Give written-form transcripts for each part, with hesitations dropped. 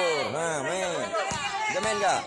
catur. Nah, main. Udah main nggak?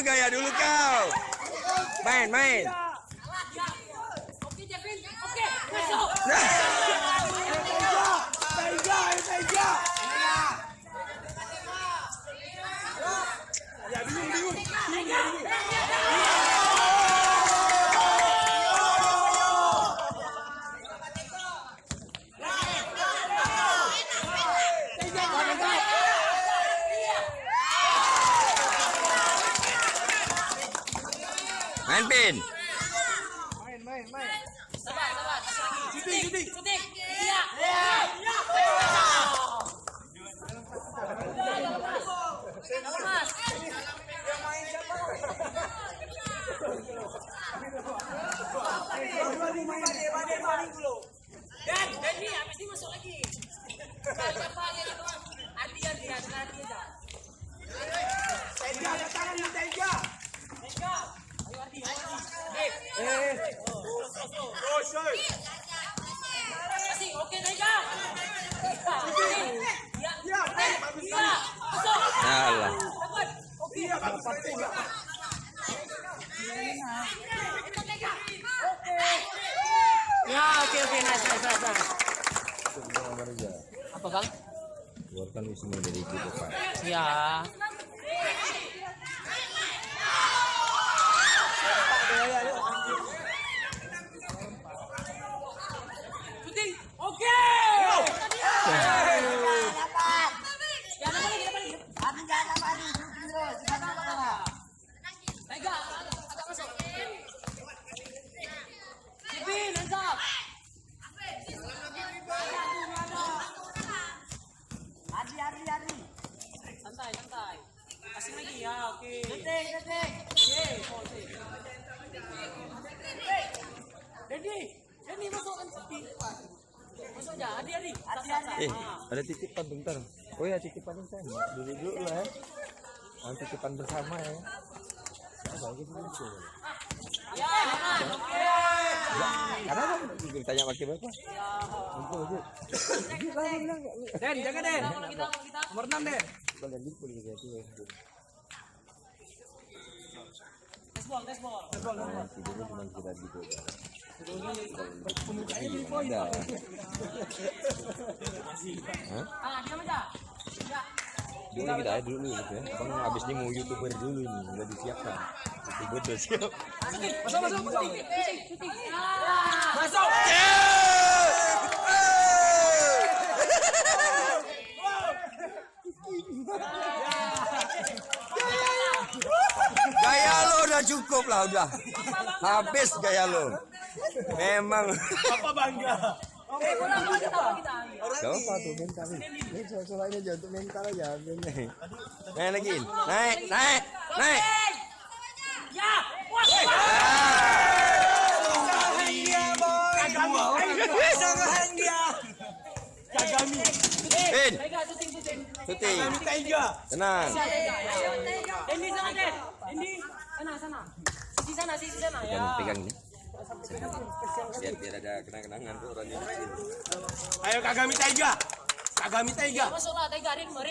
Gaya dulu kau. Main. Oke, Jevin. Oke, masuk. Ya, bingung. Main pin. Main. Sabar. Syuting. Iya. Mas. Dan ini habis ini masuk lagi. Siapa yang itu? Arti aja. Tega, ada tangan di Tega. Ayo Arti. Masih oke Tega. Iya. Masuk. Alah. Oke. Ya, oke, nice. Apa bang? Keluarkan semua dari gitu Pak. Ya. Syuting, oke. Tega, agak masuk. Jepin, hands up. Adi. Santai. Kasih lagi ya, oke. Detik. Jadi masukkan sepi. Masuk aja, Adi. Ada titipan bentar. Oh ya, titipan bentar. Dulu lah ya. Titipan bersama ya. Ya, oke. Karena kan tanya wakil Bapak. Den, jaga Den. Kita. Nomor 6 Den. Kalian gitu gitu ya. Tes ball. Tidurnya cuma kita gitu. Diam aja. Ya. Dulu kita aja dulu gitu ya. Abang habis ini mau YouTuber dulu ini, udah disiapkan. Tiba udah siap. Masuk. Syuting. Masuk. Gaya lo udah cukup lah udah. Habis gaya lo. Memang. Apa bangga? Gak apa tuh mental. Ini soalnya aja untuk mental aja. Naik lagi. Naik. Ya. Usahain dia boy. Usahain dia. Kagami. Pin. Tega, syuting. Syuting. Kagami Tega. Tenang. Ini sana Den. Ini sana. Sisi sana ya. Pegang ini. Biar ada kenang-kenangan tuh orangnya. Ayo Kagami Tega. Masuklah Tega, ritme.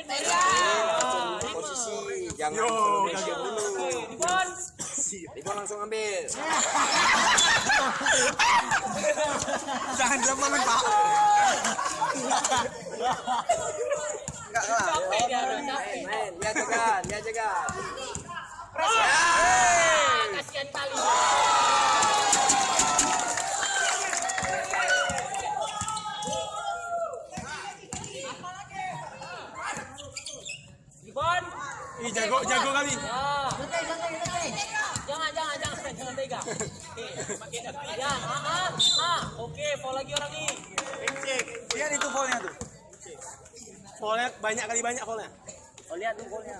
Posisi jangan Yo, Indonesia dulu. Ribon langsung ambil. Jangan drama Pak. Enggak lah. Capek dia, capek. Main. Lihat jaga. Kasihan kali. Ih, jago kali. Ya. Jangan tega. Oke, makin ya. Oke, foul lagi orang ini. Lihat itu foulnya tuh. Foulnya banyak foulnya. Oh, lihat tuh golnya.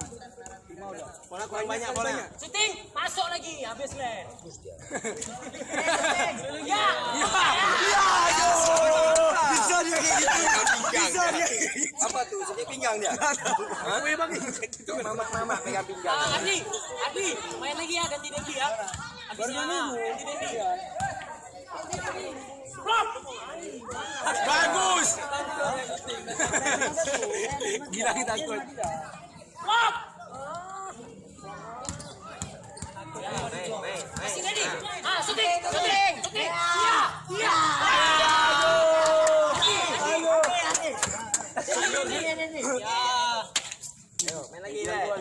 Foulnya kurang banyak foulnya. Syuting, masuk lagi, habis le. Ya. Bisa dia kayak gitu. Bisa dia. Apa tuh? Sakit pinggang dia? Hah? Memang Itu mama pegang pinggang. Adi, main lagi ya, ganti Dendi ya. Habisnya ganti Dendi. bagus. Gila kita takut. Stop. Masih Dendi. Syuting. Iya.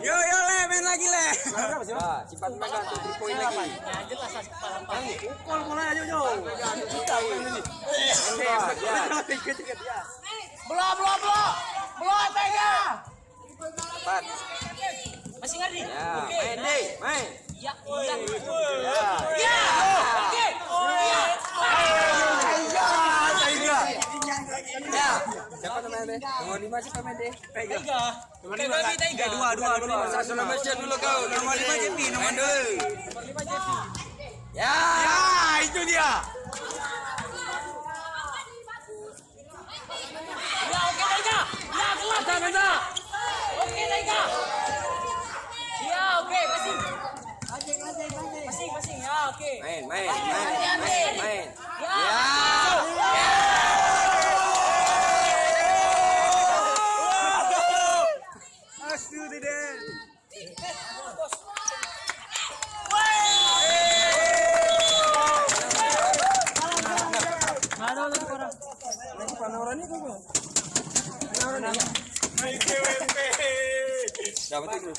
Yo le, main lagi le. Cepat megang tuh 3 poin lagi. Ya jelas kepala. Pukul bola aja yo. Belum tega. Cepat. Masih Ngardi. Ya, Oke. main deh, main. Ya. Ya. Oke. Ya. Siapa namanya deh? Nomor 5 siapa main deh? Tega. Tiga, dua. Satu nomor siap dulu kau. Nomor 5 Jepi, nomor dulu. Nomor 5 Jeffy. Ya. Ya, itu dia. Ya, oke Tega. Ya, keluar Tega. Oke Tega. Ya, oke, masing. Ya, oke. Main. Ya. Astu deh. Dapat itu.